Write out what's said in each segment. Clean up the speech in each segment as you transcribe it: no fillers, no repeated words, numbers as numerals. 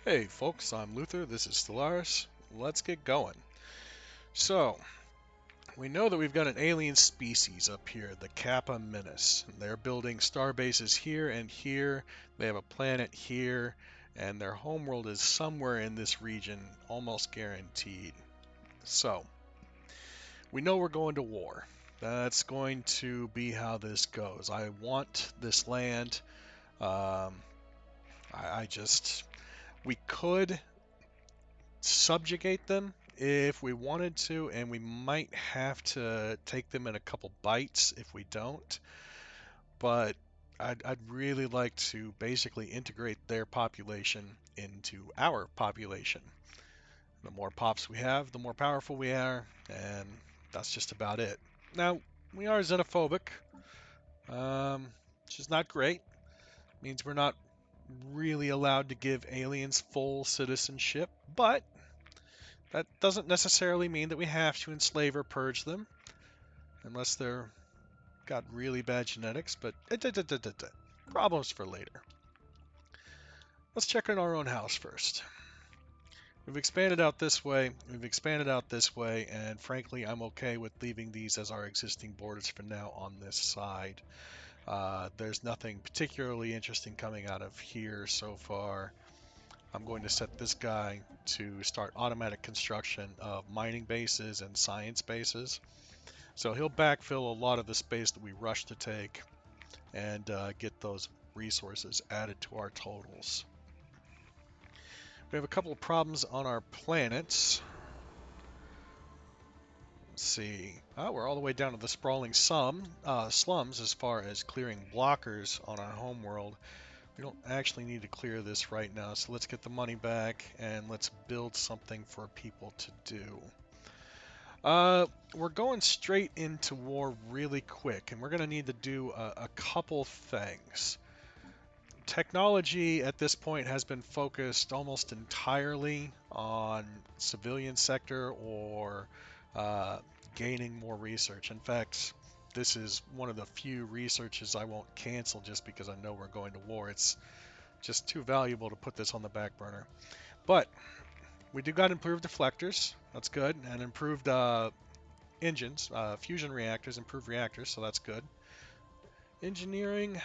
Hey folks, I'm Luther, this is Stellaris. Let's get going. So, we know that we've got an alien species up here, the Kappa Menace. They're building star bases here and here. They have a planet here, and their homeworld is somewhere in this region, almost guaranteed. So, we know we're going to war. That's going to be how this goes. I want this land. Um, I just, we could subjugate them if we wanted to, and we might have to take them in a couple bites if we don't. But I'd really like to basically integrate their population into our population. The more pops we have, the more powerful we are, and that's just about it. Now, we are xenophobic, which is not great. Means we're not really allowed to give aliens full citizenship, but that doesn't necessarily mean that we have to enslave or purge them, unless they're got really bad genetics, but problems for later. Let's check in our own house first. We've expanded out this way, we've expanded out this way, and frankly, I'm okay with leaving these as our existing borders for now on this side. There's nothing particularly interesting coming out of here so far. I'm going to set this guy to start automatic construction of mining bases and science bases. So he'll backfill a lot of the space that we rush to take and get those resources added to our totals. We have a couple of problems on our planets. Let's see. Oh, we're all the way down to the sprawling slums as far as clearing blockers on our homeworld. We don't actually need to clear this right now, so let's get the money back and let's build something for people to do. We're going straight into war really quick, and we're going to need to do a couple things. Technology at this point has been focused almost entirely on civilian sector or uh, gaining more research. In fact, this is one of the few researches I won't cancel just because I know we're going to war. It's just too valuable to put this on the back burner. But we do got improved deflectors. That's good. And improved engines, fusion reactors, improved reactors. So that's good. Engineering.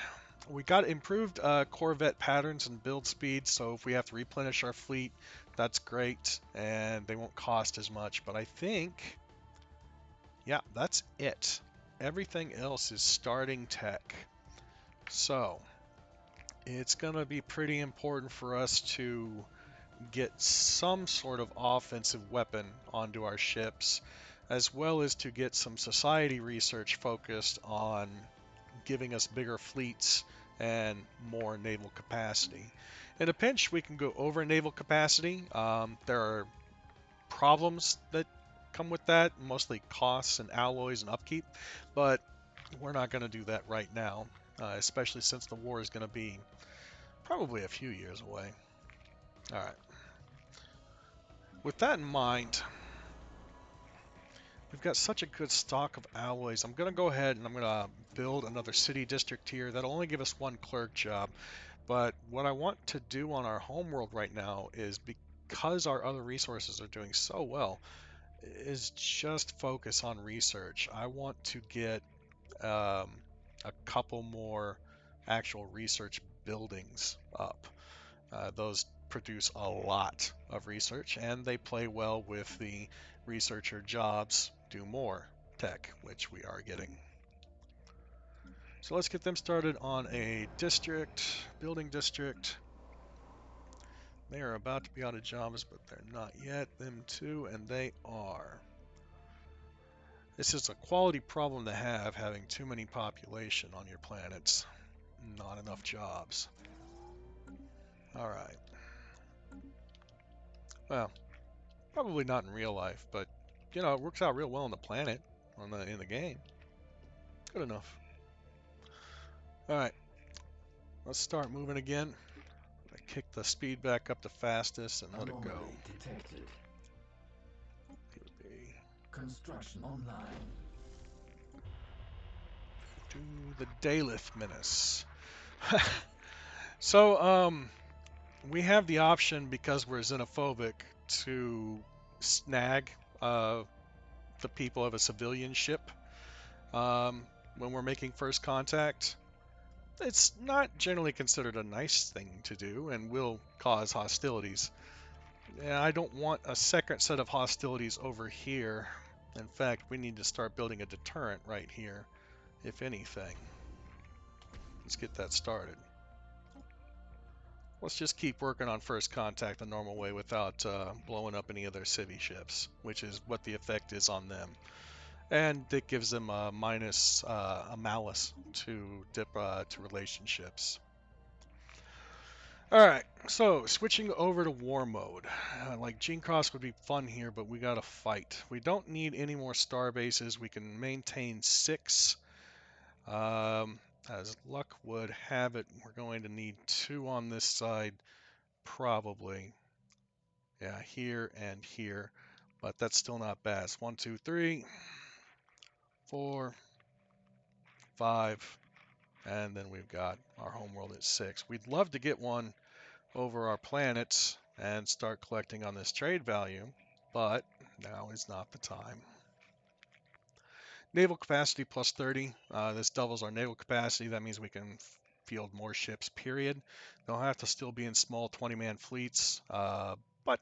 We got improved Corvette patterns and build speed. So if we have to replenish our fleet, that's great. And they won't cost as much. But I think, yeah, that's it. Everything else is starting tech. So it's going to be pretty important for us to get some sort of offensive weapon onto our ships, as well as to get some society research focused on giving us bigger fleets and more naval capacity. In a pinch, we can go over naval capacity. There are problems that come with that, mostly costs and alloys and upkeep, but we're not going to do that right now, especially since the war is going to be probably a few years away. All right. With that in mind, we've got such a good stock of alloys. I'm going to go ahead and I'm going to build another city district here. That'll only give us one clerk job. But what I want to do on our homeworld right now is, because our other resources are doing so well, is just focus on research. I want to get a couple more actual research buildings up. Those produce a lot of research, and they play well with the researcher jobs do more tech, which we are getting. So let's get them started on a district, building district. They are about to be out of jobs, but they're not yet. Them too, and they are. This is a quality problem to have, having too many population on your planets. Not enough jobs. Alright. Well, probably not in real life, but you know, it works out real well on the planet, in the game. Good enough. Alright, let's start moving again. I kick the speed back up to fastest and let it go. Detected. Be Construction online. do the Daleth Menace. So, we have the option, because we're xenophobic, to snag the people of a civilian ship when we're making first contact. It's not generally considered a nice thing to do and will cause hostilities. And I don't want a second set of hostilities over here. In fact, we need to start building a deterrent right here, if anything. Let's get that started. Let's just keep working on first contact the normal way without blowing up any of their civvy ships, which is what the effect is on them. And it gives them a minus a malice to dip to relationships. All right, so switching over to war mode. Like Gene Cross would be fun here, but we gotta fight. We don't need any more star bases. We can maintain 6. As luck would have it, we're going to need 2 on this side, probably. Yeah, here and here, but that's still not bad. It's 1, 2, 3, 4, 5, and then we've got our homeworld at 6. We'd love to get one over our planets and start collecting on this trade value, but now is not the time. Naval capacity plus 30. This doubles our naval capacity. That means we can field more ships, period. They'll have to still be in small 20-man fleets, but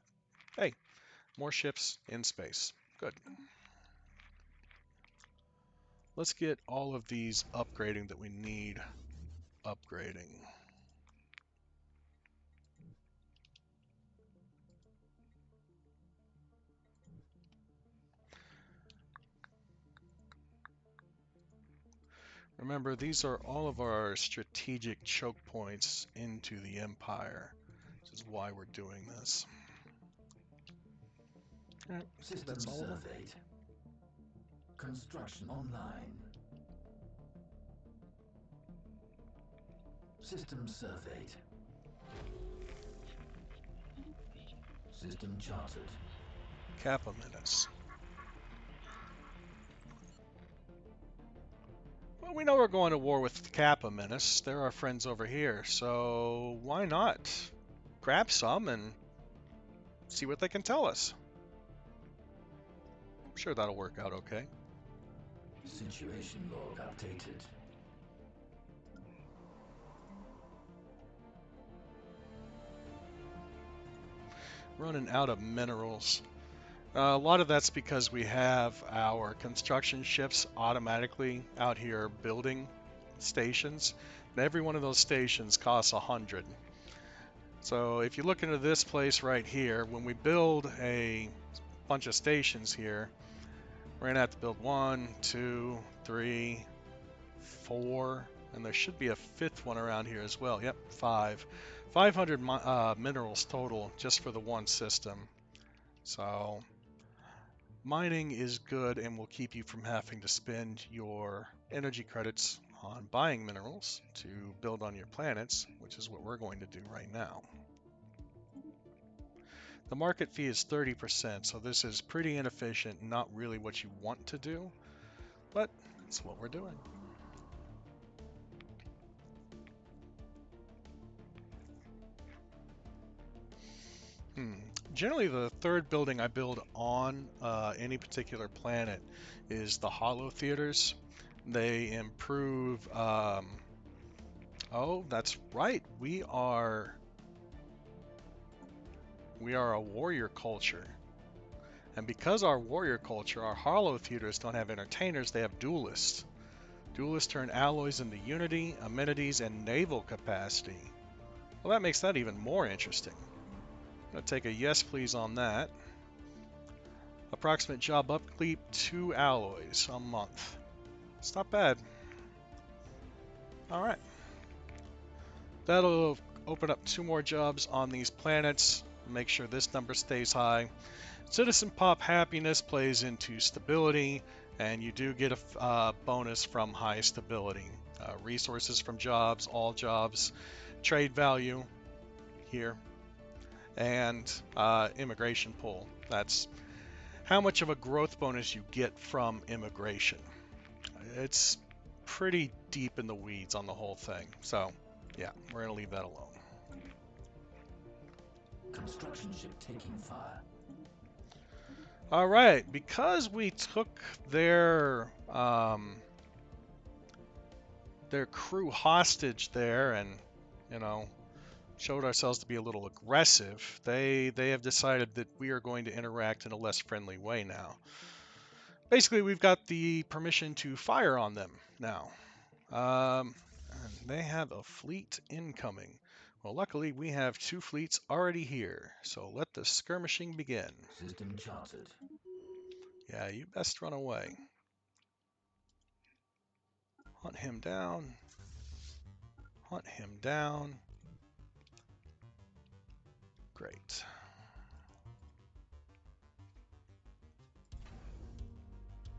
hey, more ships in space. Good. Let's get all of these upgrading that we need upgrading. Remember, these are all of our strategic choke points into the Empire. This is why we're doing this. All right, System that's all of them. surveyed. Construction online. System surveyed. System charted. Kappa Menace. Well, we know we're going to war with Kappa Menace. They're our friends over here, so why not grab some and see what they can tell us? I'm sure that'll work out okay. Situation log updated. Running out of minerals. A lot of that's because we have our construction ships automatically out here building stations, and every one of those stations costs 100. So if you look into this place right here, when we build a bunch of stations here, we're gonna have to build 1, 2, 3, 4, and there should be a 5th one around here as well. Yep, 5. 500 minerals total just for the one system. So mining is good and will keep you from having to spend your energy credits on buying minerals to build on your planets, which is what we're going to do right now. The market fee is 30%, so this is pretty inefficient, not really what you want to do, but it's what we're doing. Generally, the third building I build on any particular planet is the hollow theaters. They improve. Oh, that's right. We are a warrior culture, and because our warrior culture, our hollow theaters don't have entertainers. They have duelists. Duelists turn alloys into unity, amenities, and naval capacity. Well, that makes that even more interesting. I'm going to take a yes please on that. Approximate job upkeep, 2 alloys a month. It's not bad. All right. That'll open up 2 more jobs on these planets. Make sure this number stays high. Citizen pop happiness plays into stability, and you do get a bonus from high stability. Resources from jobs, all jobs, trade value here, and immigration pool. That's how much of a growth bonus you get from immigration. It's pretty deep in the weeds on the whole thing. So, yeah, we're going to leave that alone. Construction ship taking fire. All right, because we took their crew hostage there, and you know showed ourselves to be a little aggressive, they have decided that we are going to interact in a less friendly way now. Basically, we've got the permission to fire on them now. And they have a fleet incoming. Well, luckily, we have 2 fleets already here, so let the skirmishing begin. System charted. Yeah, you best run away. Hunt him down. Hunt him down. Great.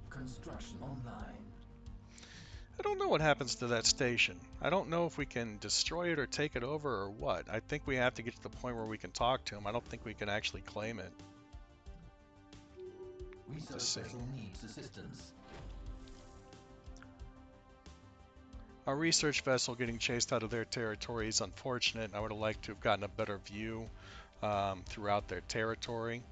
Construction online. I don't know what happens to that station. I don't know if we can destroy it or take it over or what. I think we have to get to the point where we can talk to him. I don't think we can actually claim it. Research see. vessel needs assistance. Our research vessel getting chased out of their territory is unfortunate. I would have liked to have gotten a better view throughout their territory.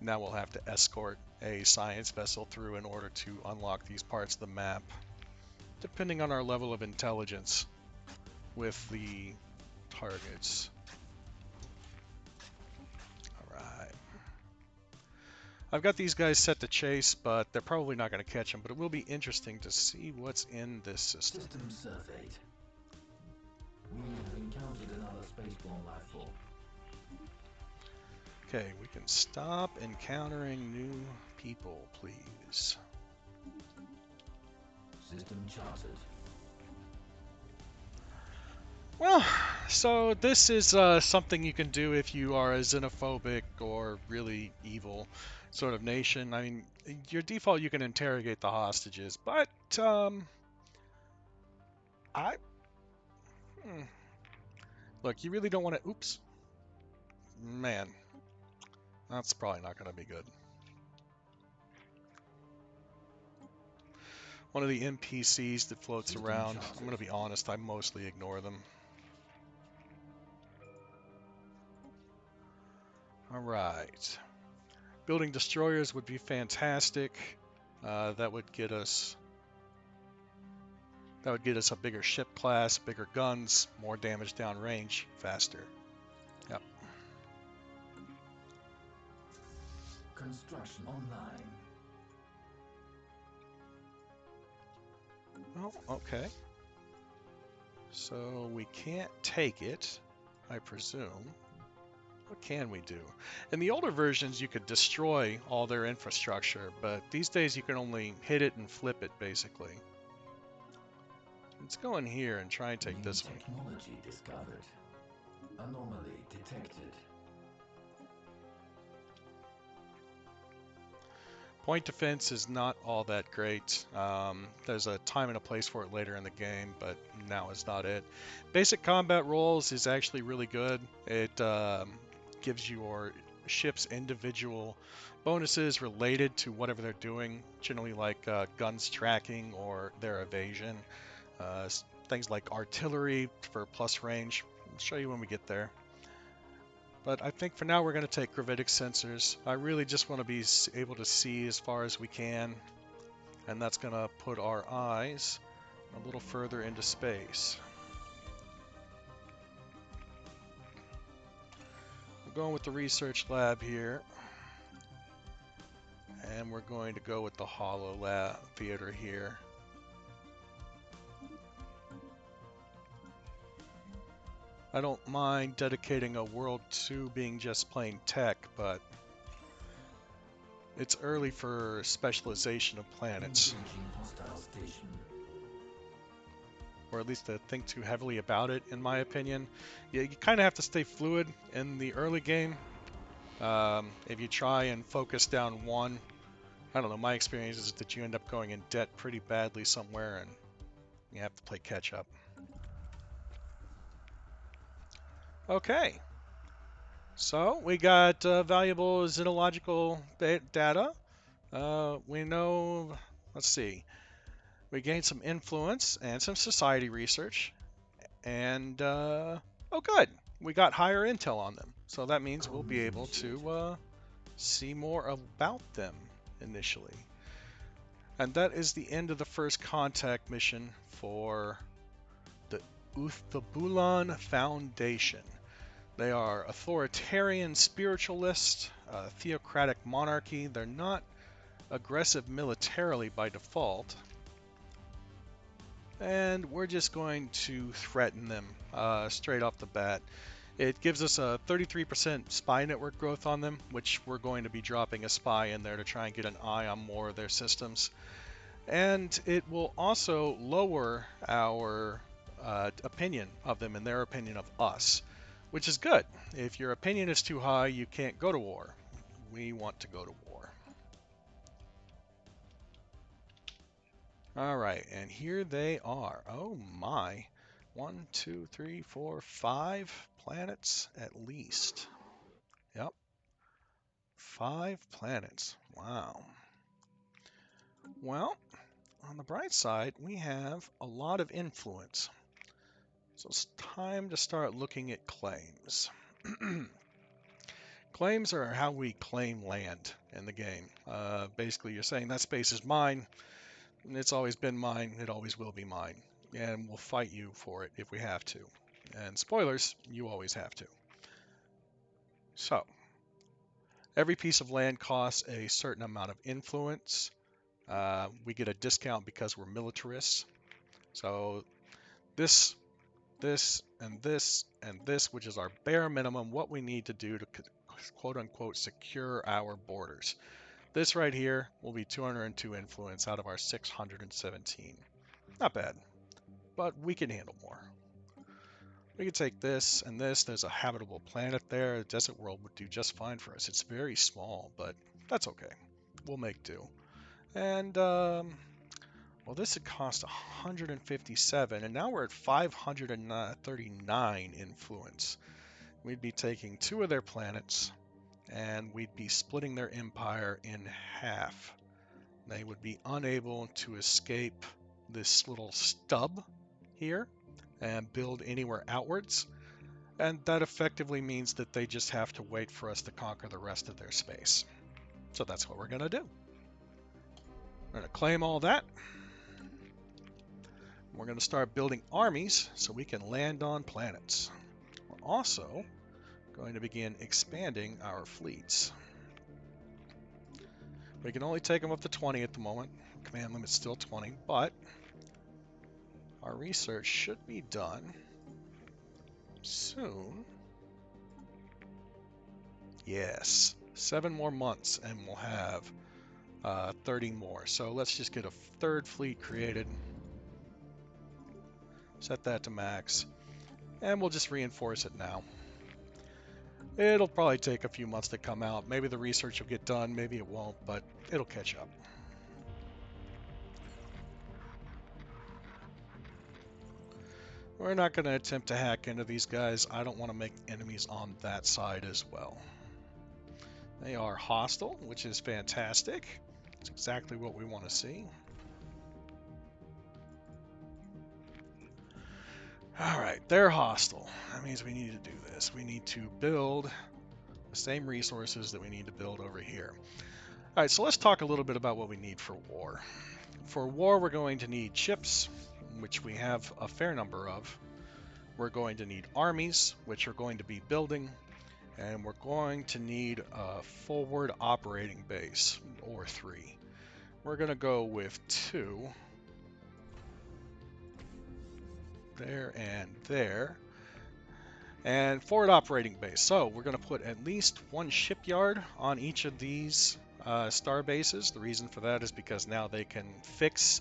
Now we'll have to escort a science vessel through in order to unlock these parts of the map, depending on our level of intelligence with the targets. Alright. I've got these guys set to chase, but they're probably not going to catch them, but it will be interesting to see what's in this system. System surveyed. We have encountered another spaceborne life form. Okay, we can stop encountering new people, please. System charted. Well, so this is something you can do if you are a xenophobic or really evil sort of nation. I mean, your default, you can interrogate the hostages, but I look, you really don't want to. Oops, man, that's probably not going to be good. One of the NPCs that floats around. I'm going to be honest, I mostly ignore them. All right. Building destroyers would be fantastic. That would get us a bigger ship class, bigger guns, more damage downrange, faster. Yep. Construction online. Well, okay. So we can't take it, I presume. What can we do? In the older versions, you could destroy all their infrastructure, but these days you can only hit it and flip it, basically. Let's go in here and try and take this one. Technology discovered. Anomaly detected. Point defense is not all that great. There's a time and a place for it later in the game, but now is not it. Basic combat rolls is actually really good. It gives your ships individual bonuses related to whatever they're doing, generally like guns tracking or their evasion. Things like artillery for plus range. I'll show you when we get there. But I think for now we're going to take gravitic sensors. I really just want to be able to see as far as we can. And that's going to put our eyes a little further into space. We're going with the research lab here. And we're going to go with the holo lab theater here. I don't mind dedicating a world to being just plain tech, but it's early for specialization of planets. Hostile station. Or at least to think too heavily about it, in my opinion. Yeah, you kind of have to stay fluid in the early game. If you try and focus down one, I don't know, my experience is that you end up going in debt pretty badly somewhere and you have to play catch up. Okay. So, we got valuable xenological data. We know, let's see, we gained some influence and some society research. And, oh good, we got higher intel on them. So that means we'll be able to see more about them initially. And that is the end of the first contact mission for the Uthbabulan Foundation. They are authoritarian spiritualists, theocratic monarchy. They're not aggressive militarily by default. And we're just going to threaten them straight off the bat. It gives us a 33% spy network growth on them, which we're going to be dropping a spy in there to try and get an eye on more of their systems. And it will also lower our opinion of them and their opinion of us, which is good. If your opinion is too high, you can't go to war. We want to go to war. All right, and here they are. Oh my. 1, 2, 3, 4, 5 planets at least. Yep. 5 planets. Wow. Well, on the bright side, we have a lot of influence. So it's time to start looking at claims. Claims are how we claim land in the game. Basically, you're saying that space is mine. It's always been mine. It always will be mine. And we'll fight you for it if we have to. And spoilers, you always have to. So, every piece of land costs a certain amount of influence. We get a discount because we're militarists. So this, and this, and this, which is our bare minimum, what we need to do to quote-unquote secure our borders. This right here will be 202 influence out of our 617. Not bad, but we can handle more. We could take this and this. There's a habitable planet there. The desert world would do just fine for us. It's very small, but that's okay. We'll make do. And, well, this had cost 157, and now we're at 539 influence. We'd be taking 2 of their planets, and we'd be splitting their empire in half. They would be unable to escape this little stub here and build anywhere outwards. And that effectively means that they just have to wait for us to conquer the rest of their space. So that's what we're going to do. We're going to claim all that. We're going to start building armies so we can land on planets. We're also going to begin expanding our fleets. We can only take them up to 20 at the moment. Command limit's still 20, but our research should be done soon. Yes, 7 more months and we'll have 30 more. So let's just get a 3rd fleet created. Set that to max. And we'll just reinforce it now. It'll probably take a few months to come out. Maybe the research will get done, maybe it won't, but it'll catch up. We're not going to attempt to hack into these guys. I don't want to make enemies on that side as well. They are hostile, which is fantastic. It's exactly what we want to see. Alright, they're hostile. That means we need to do this. We need to build the same resources that we need to build over here. Alright, so let's talk a little bit about what we need for war. For war, we're going to need ships, which we have a fair number of. We're going to need armies, which we're going to be building. And we're going to need a forward operating base, or 3. We're going to go with 2. There and there. And forward operating base. So we're going to put at least 1 shipyard on each of these star bases. The reason for that is because now they can fix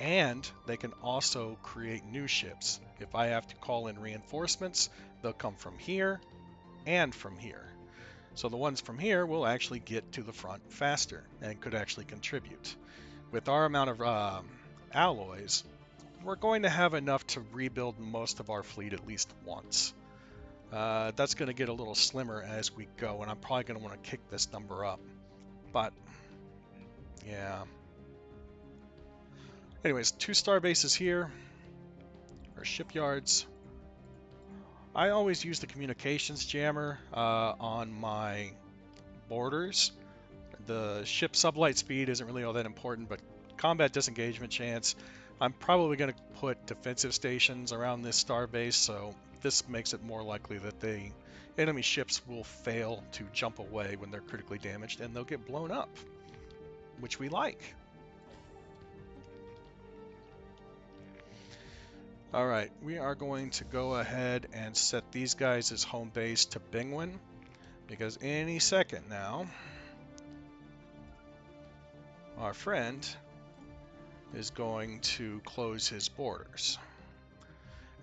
and they can also create new ships. If I have to call in reinforcements, they'll come from here and from here. So the ones from here will actually get to the front faster and could actually contribute. With our amount of alloys, we're going to have enough to rebuild most of our fleet at least once. That's going to get a little slimmer as we go, and I'm probably going to want to kick this number up. But, yeah. Anyways, 2 star bases here, or shipyards. I always use the communications jammer on my borders. The ship sublight speed isn't really all that important, but combat disengagement chance, I'm probably going to put defensive stations around this star base, so this makes it more likely that enemy ships will fail to jump away when they're critically damaged, and they'll get blown up, which we like. Alright, we are going to go ahead and set these guys as home base to Bingwin, because any second now, our friend is going to close his borders.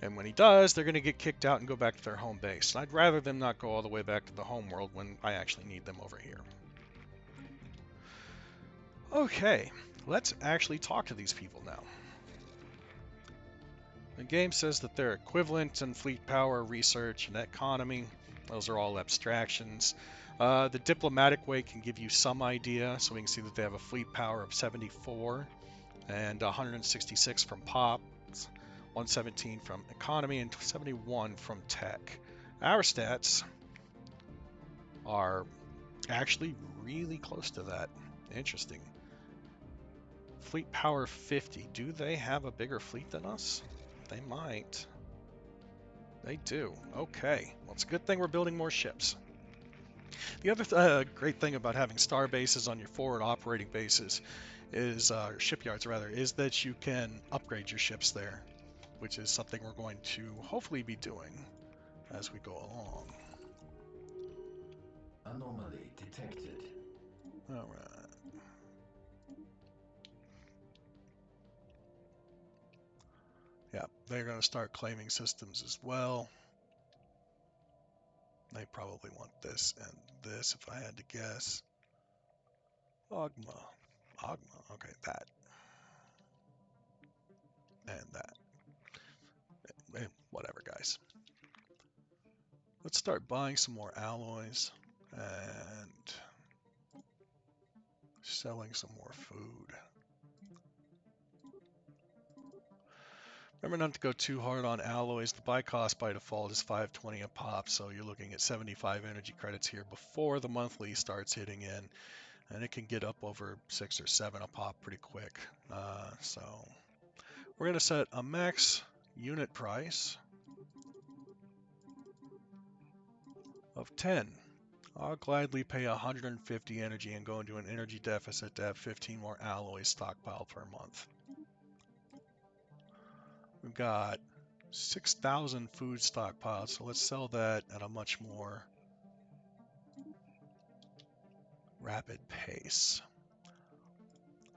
And when he does, they're going to get kicked out and go back to their home base. And I'd rather them not go all the way back to the home world when I actually need them over here. Okay, let's actually talk to these people now. The game says that they're equivalent in fleet power, research, and economy. Those are all abstractions. The diplomatic way can give you some idea, so we can see that they have a fleet power of 74 and 166 from pop, 117 from economy, and 71 from tech. Our stats are actually really close to that. Interesting. Fleet power 50. Do they have a bigger fleet than us? They might. They do. Okay. Well, it's a good thing we're building more ships. The other great thing about having star bases on your forward operating bases is, shipyards rather, is that you can upgrade your ships there, which is something we're going to hopefully be doing as we go along. Anomaly detected. All right. Yeah, they're going to start claiming systems as well. They probably want this and this, if I had to guess. Ogma. Okay, that. And that. Whatever, guys. Let's start buying some more alloys and selling some more food. Remember not to go too hard on alloys. The buy cost by default is 520 a pop, so you're looking at 75 energy credits here before the monthly starts hitting in, and it can get up over 6 or 7 a pop pretty quick. So we're going to set a max unit price of 10. I'll gladly pay 150 energy and go into an energy deficit to have 15 more alloys stockpiled per month. We've got 6,000 food stockpiled, so let's sell that at a much more rapid pace.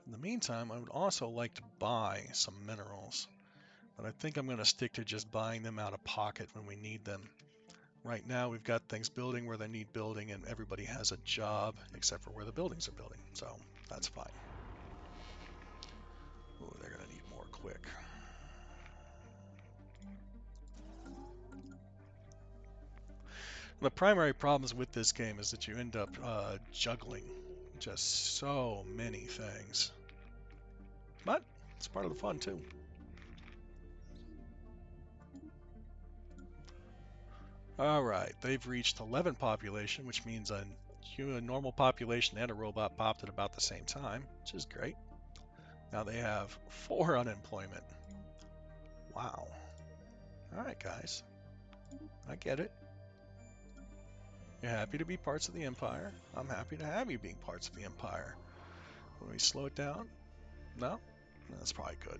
In the meantime, I would also like to buy some minerals, but I think I'm going to stick to just buying them out of pocket when we need them. Right now, we've got things building where they need building, and everybody has a job, except for where the buildings are building, so that's fine. Oh, they're going to need more quick. The primary problems with this game is that you end up juggling just so many things. But it's part of the fun, too. Alright, they've reached 11 population, which means a normal population and a robot popped at about the same time, which is great. Now they have 4 unemployment. Wow. Alright, guys. I get it. You're happy to be parts of the Empire. I'm happy to have you being parts of the Empire. Will we slow it down? No? That's probably good.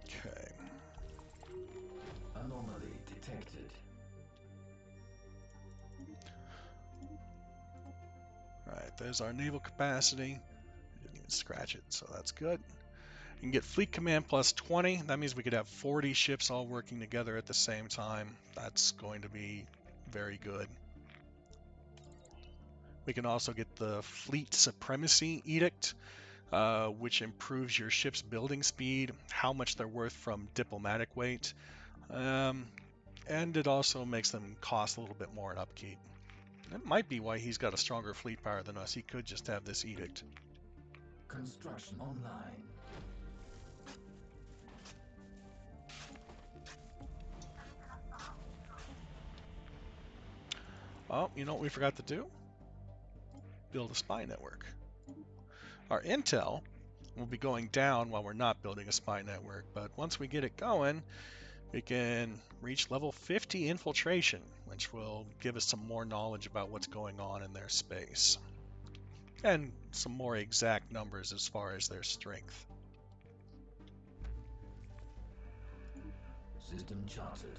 Okay. Anomaly detected. Alright, there's our naval capacity. Didn't even scratch it, so that's good. You can get Fleet Command plus 20. That means we could have 40 ships all working together at the same time. That's going to be very good. We can also get the Fleet Supremacy Edict, which improves your ship's building speed, how much they're worth from diplomatic weight, and it also makes them cost a little bit more in upkeep. That might be why he's got a stronger fleet power than us. He could just have this edict. Construction online. Oh, you know what we forgot to do? Build a spy network. Our intel will be going down while we're not building a spy network, but once we get it going, we can reach level 50 infiltration, which will give us some more knowledge about what's going on in their space. And some more exact numbers as far as their strength. System charted.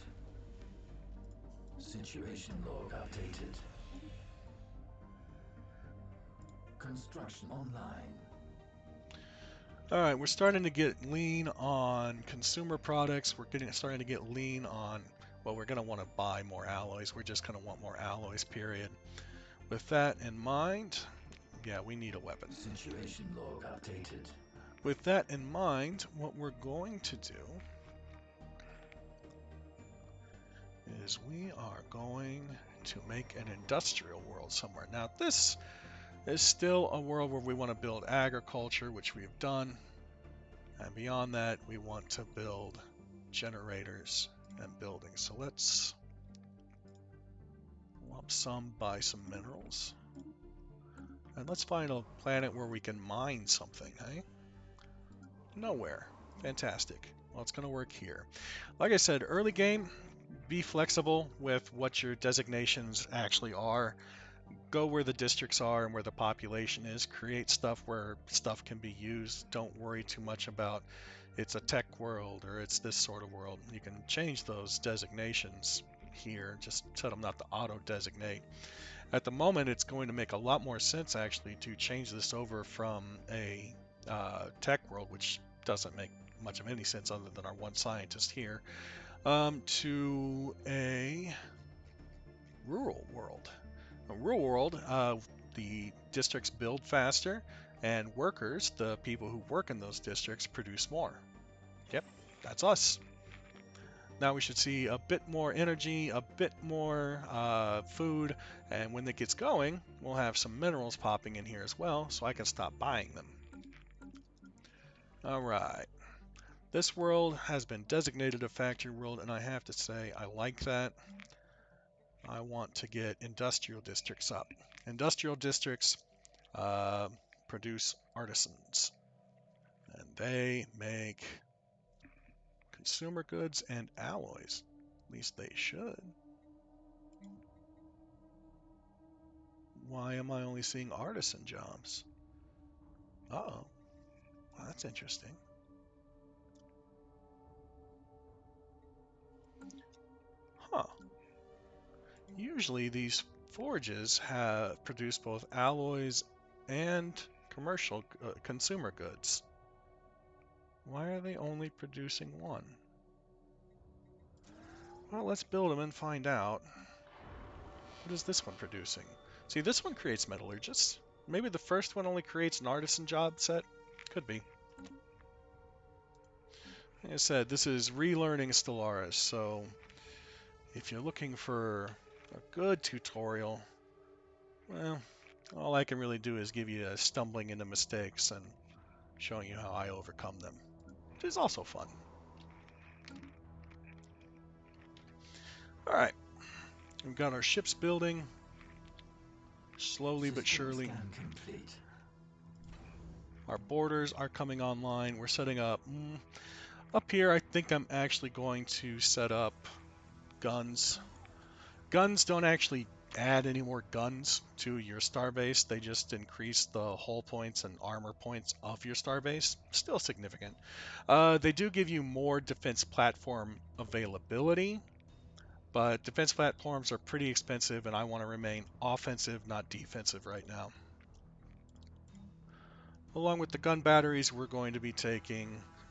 Situation log updated. Construction online. Alright, we're starting to get lean on consumer products. We're starting to get lean on, well, we're going to want to buy more alloys. We're just going to want more alloys, period. With that in mind, yeah, we need a weapon. Situation log updated. With that in mind, what we're going to do is we are going to make an industrial world somewhere. Now, this is still a world where we want to build agriculture, which we've done. And beyond that, we want to build generators and buildings. So let's lump sum buy some minerals. And let's find a planet where we can mine something, hey? Nowhere. Fantastic. Well, it's going to work here. Like I said, early game, be flexible with what your designations actually are. Go where the districts are and where the population is. Create stuff where stuff can be used. Don't worry too much about it's a tech world or it's this sort of world. You can change those designations here. Just set them not to auto-designate. At the moment, it's going to make a lot more sense actually to change this over from a tech world, which doesn't make much of any sense other than our one scientist here, to a rural world. A rural world, the districts build faster, and workers, the people who work in those districts, produce more. Yep, that's us. Now we should see a bit more energy, a bit more food, and when it gets going, we'll have some minerals popping in here as well, so I can stop buying them. Alright. This world has been designated a factory world, and I have to say I like that. I want to get industrial districts up. Industrial districts produce artisans, and they make consumer goods and alloys. At least they should. Why am I only seeing artisan jobs? Uh-oh. Well, that's interesting. Huh. Usually these forges have produced both alloys and commercial consumer goods. Why are they only producing one? Well, let's build them and find out. What is this one producing? See, this one creates metallurgists. Maybe the first one only creates an artisan job set? Could be. Like I said, this is relearning Stellaris, so if you're looking for a good tutorial, well, all I can really do is give you a stumbling into mistakes and showing you how I overcome them, which is also fun. Alright, we've got our ships building, slowly but surely. Our borders are coming online. We're setting up. Up here, I think I'm actually going to set up guns. Guns don't actually add any more guns to your starbase. They just increase the hull points and armor points of your starbase. Still significant. They do give you more defense platform availability, but defense platforms are pretty expensive, and I want to remain offensive, not defensive right now. Along with the gun batteries, we're going to be taking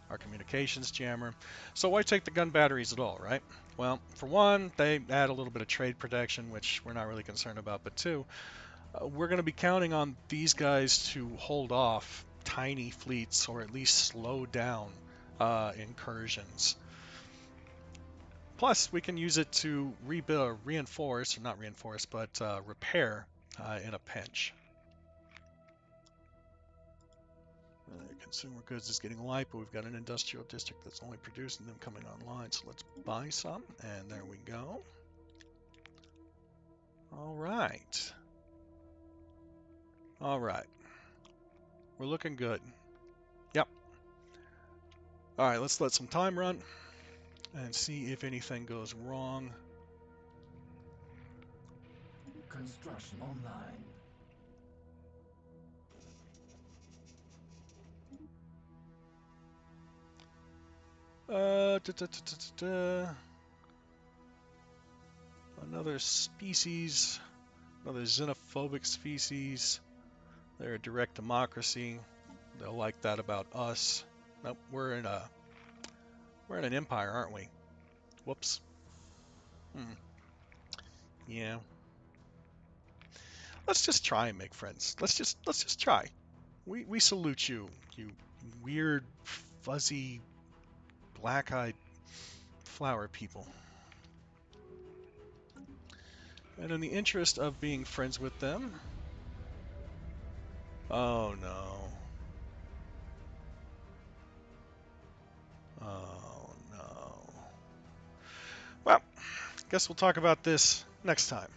our communications jammer. So why take the gun batteries at all, right? Well, for one, they add a little bit of trade protection, which we're not really concerned about. But two, we're going to be counting on these guys to hold off tiny fleets or at least slow down incursions. Plus, we can use it to rebuild, reinforce, or not reinforce, but repair in a pinch. Consumer goods is getting light, but we've got an industrial district that's only producing them coming online. So let's buy some, and there we go. All right. All right. We're looking good. Yep. All right, let's let some time run and see if anything goes wrong. Construction online. Da, da, da, da, da, da. Another species, another xenophobic species. They're a direct democracy. They'll like that about us. Nope, we're in an empire, aren't we? Whoops. Yeah. Let's just try and make friends. Let's just try. We salute you, you weird, fuzzy, black-eyed flower people. And in the interest of being friends with them... Oh no. Oh no. Well, guess we'll talk about this next time.